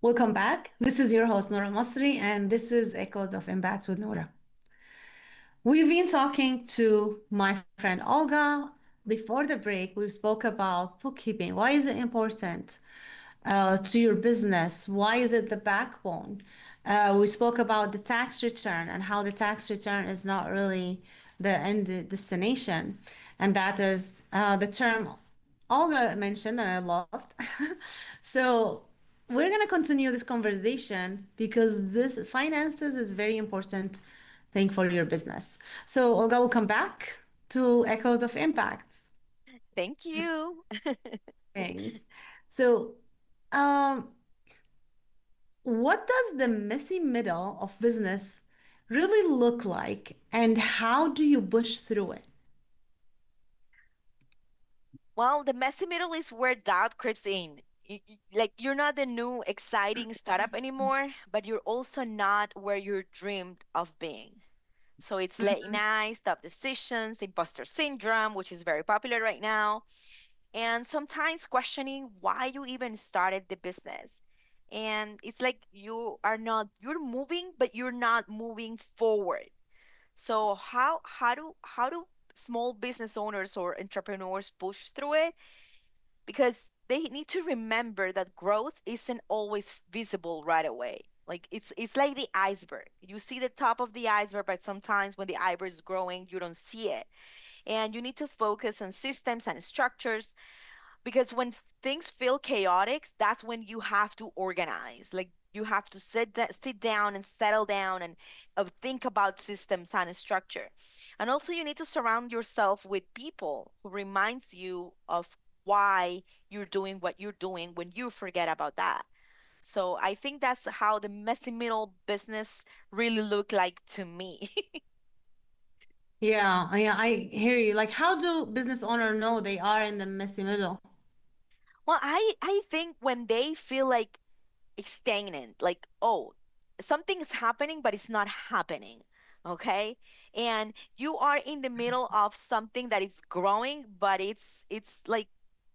Welcome back. This is your host, Noura Masri, and this is Echoes of Impact with Noura. We've been talking to my friend Olga. Before the break, we spoke about bookkeeping. Why is it important to your business? Why is it the backbone? We spoke about the tax return and how the tax return is not really the end destination. And that is the term Olga mentioned, and I loved. So we're going to continue this conversation because this finances is very important thing for your business. So Olga will come back to Echoes of Impact Thank you. things. So, um, what does the messy middle of business really look like, and how do you push through it? Well, the messy middle is where doubt creeps in. Like you're not the new exciting startup anymore, but you're also not where you dreamed of being. So it's late nights, tough decisions, imposter syndrome, which is very popular right now, and sometimes questioning why you even started the business. And it's like you're moving, but you're not moving forward. So how do small business owners or entrepreneurs push through it? Because they need to remember that growth isn't always visible right away. Like it's like the iceberg. You see the top of the iceberg, but sometimes when the iceberg is growing, you don't see it. And you need to focus on systems and structures because when things feel chaotic, that's when you have to organize. Like you have to sit down and settle down and think about systems and structure. And also you need to surround yourself with people who reminds you of why you're doing what you're doing when you forget about that. So I think that's how the messy middle business really look like to me. Yeah, yeah, I hear you. Like, how do business owner know they are in the messy middle? Well, I think when they feel like stagnant, like, oh, something is happening, but it's not happening. Okay. And you are in the middle of something that is growing, but it's like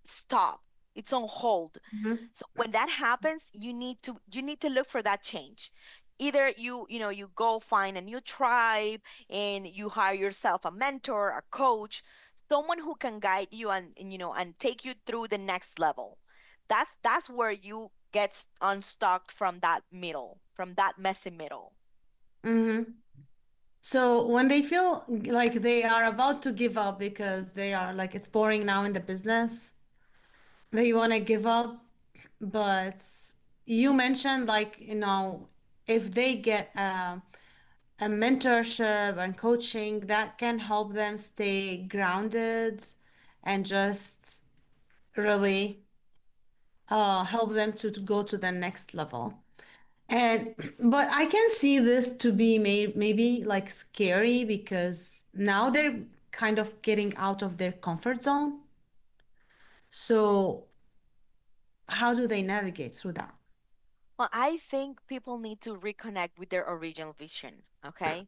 stop. It's on hold. Mhm. So when that happens, you need to look for that change. Either you go find a new tribe and you hire yourself a mentor, a coach, someone who can guide you and take you through the next level. That's where you get unstuck from that middle, from that messy middle. Mm-hmm. So when they feel like they are about to give up because they are like it's boring now in the business, they want to give up, but you mentioned like, if they get a mentorship and coaching that can help them stay grounded and just really help them to go to the next level. And but I can see this to be maybe like scary because now they're kind of getting out of their comfort zone. So how do they navigate through that? Well, I think people need to reconnect with their original vision. Okay.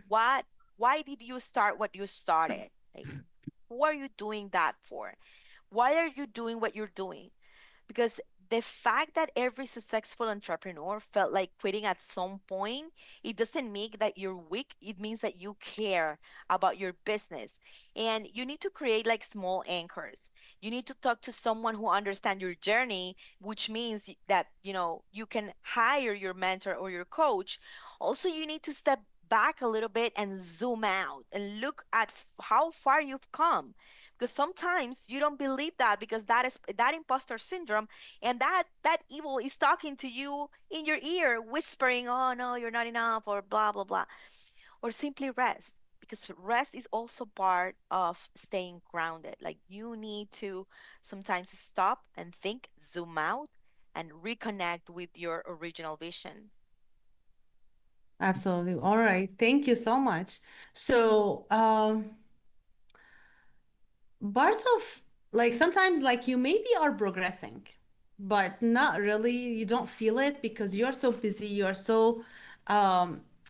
what why did you start what you started? Like, who are you doing that for? Why are you doing what you're doing? Because the fact that every successful entrepreneur felt like quitting at some point, it doesn't mean that you're weak. It means that you care about your business. And you need to create like small anchors. You need to talk to someone who understands your journey, which means that, you can hire your mentor or your coach. Also, you need to step back a little bit and zoom out and look at how far you've come, because sometimes you don't believe that, because that is that imposter syndrome, and that evil is talking to you in your ear, whispering, oh no, you're not enough, or blah blah blah. Or simply rest, because rest is also part of staying grounded. Like you need to sometimes stop and think, zoom out, and reconnect with your original vision. Absolutely. All right. Thank you so much. So, parts of like sometimes like you maybe are progressing, but not really. You don't feel it because you're so busy. You're so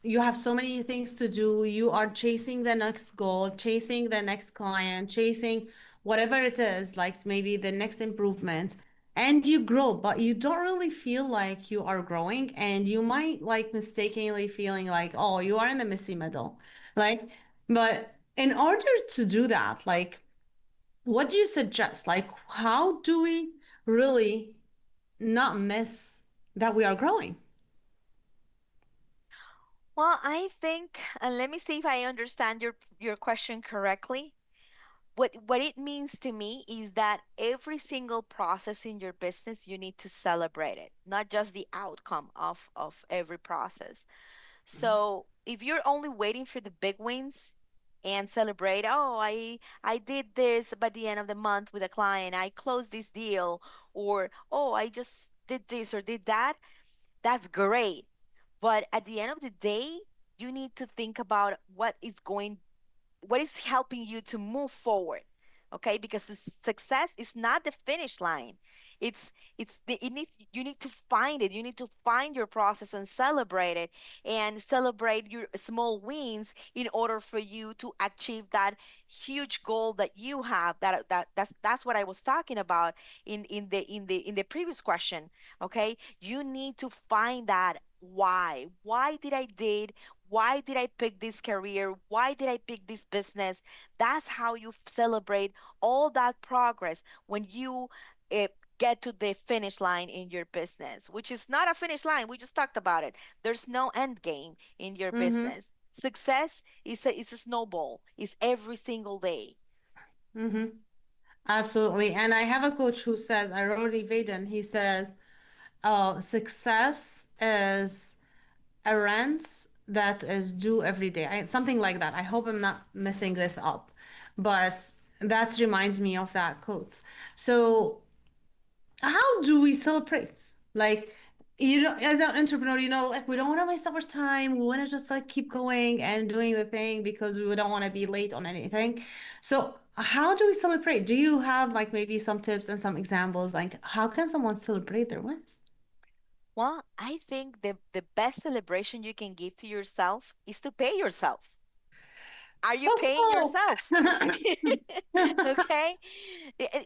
you have so many things to do. You are chasing the next goal, chasing the next client, chasing whatever it is, like maybe the next improvement. and you grow, but you don't really feel like you are growing, and you might like mistakenly feeling like, oh, you are in the messy middle. Like, but in order to do that, like, what do you suggest? Like, how do we really not miss that we are growing? Well, I think, and let me see if I understand your question correctly. What it means to me is that every single process in your business, you need to celebrate it, not just the outcome of every process. So if you're only waiting for the big wins and celebrate, oh, I did this by the end of the month with a client, I closed this deal, or oh, I just did this or did that, that's great. But at the end of the day, you need to think about what is helping you to move forward, okay? Because the success is not the finish line. It needs, you need to find it, you need to find your process and celebrate it, and celebrate your small wins in order for you to achieve that huge goal that you have. That's what I was talking about in the previous question. Okay, you need to find that why did I did why did I pick this career? Why did I pick this business? That's how you celebrate all that progress when you uh, get to the finish line in your business, which is not a finish line. We just talked about it. There's no end game in your Mm-hmm. business. Success is a snowball. It's every single day. Mm-hmm. Absolutely. And I have a coach who says, I wrote Vaden, he says, success is a rent that is due every day. Something like that. I hope I'm not messing this up, but that reminds me of that quote. So, how do we celebrate? Like, you know, as an entrepreneur, you know, like we don't want to waste our time. We want to just like keep going and doing the thing because we don't want to be late on anything. So, how do we celebrate? Do you have like maybe some tips and some examples? Like, how can someone celebrate their wins? Well, I think the best celebration you can give to yourself is to pay yourself. Are you paying Oh, yourself? Okay.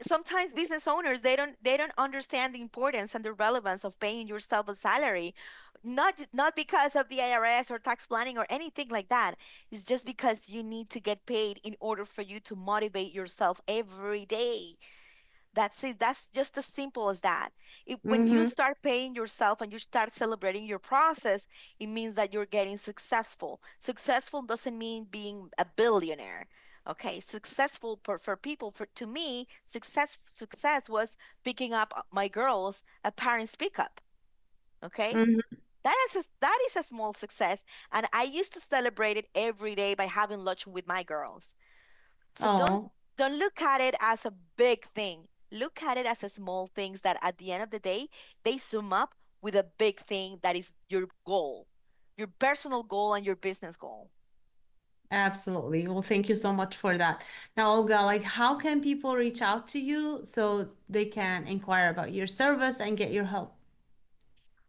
Sometimes business owners they don't understand the importance and the relevance of paying yourself a salary, not because of the IRS or tax planning or anything like that. It's just because you need to get paid in order for you to motivate yourself every day. That's it. That's just as simple as that. When you mm-hmm, start paying yourself and you start celebrating your process, it means that you're getting successful. Successful doesn't mean being a billionaire. Okay, successful for people, for to me, success was picking up my girls a parents pickup. Okay, mm-hmm. that is a small success, and I used to celebrate it every day by having lunch with my girls. So Oh, don't look at it as a big thing. Look at it as a small things that at the end of the day, they sum up with a big thing that is your goal, your personal goal and your business goal. absolutely. Well, thank you so much for that. Now, Olga, like, how can people reach out to you so they can inquire about your service and get your help?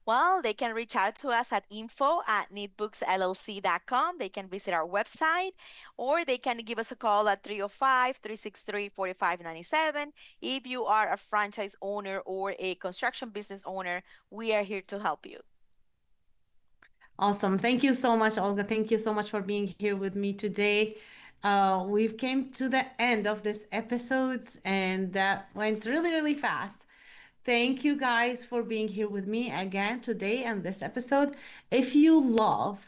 Well, they can reach out to us at info@neatbooksllc.com. They can visit our website, or they can give us a call at 305-363-4597. If you are a franchise owner or a construction business owner, we are here to help you. Awesome. Thank you so much, Olga. Thank you so much for being here with me today. We've came to the end of this episode, and that went really, really fast. Thank you guys for being here with me again today and this episode. If you love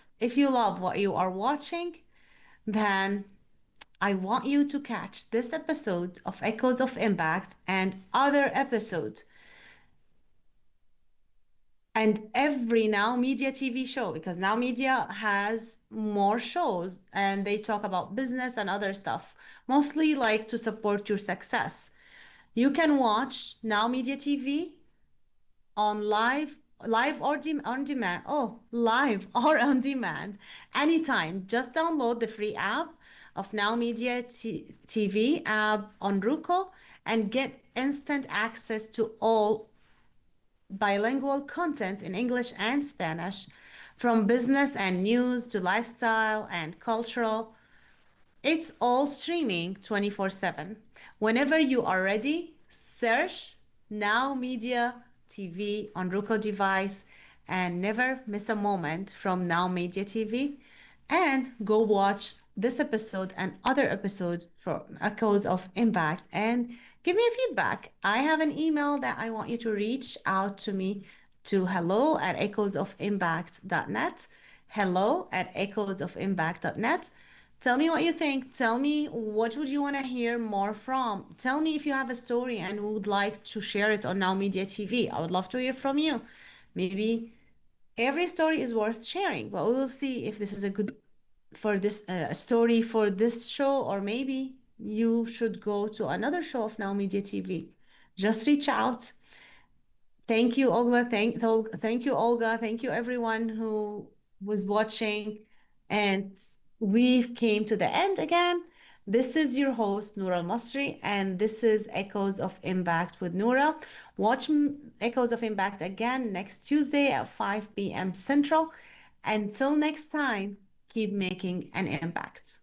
what you are watching, then I want you to catch this episode of Echoes of Impact and other episodes and every Now Media TV show, because Now Media has more shows and they talk about business and other stuff, mostly like to support your success. You can watch Now Media TV on live or on demand. Oh, live or on demand anytime. Just download the free app of Now Media TV app on Ruko and get instant access to all bilingual content in English and Spanish, from business and news to lifestyle and cultural. It's all streaming 24/7. Whenever you are ready, search Now Media TV on Roku device and never miss a moment from Now Media TV. And go watch this episode and other episodes for Echoes of Impact and give me a feedback. I have an email that I want you to reach out to me to hello@echoesofimpact.net. Hello@echoesofimpact.net. Tell me what you think. Tell me what would you want to hear more from. Tell me if you have a story and would like to share it on Now Media TV. I would love to hear from you. Maybe every story is worth sharing, but we will see if this is a good for this story for this show, or maybe you should go to another show of Now Media TV. Just reach out. Thank you, Olga. Thank you, Olga. Thank you, everyone who was watching. And we came to the end again. This is your host, Noura Al-Masri, and this is Echoes of Impact with Noura. Watch Echoes of Impact again next Tuesday at 5 p.m. Central. Until next time, keep making an impact.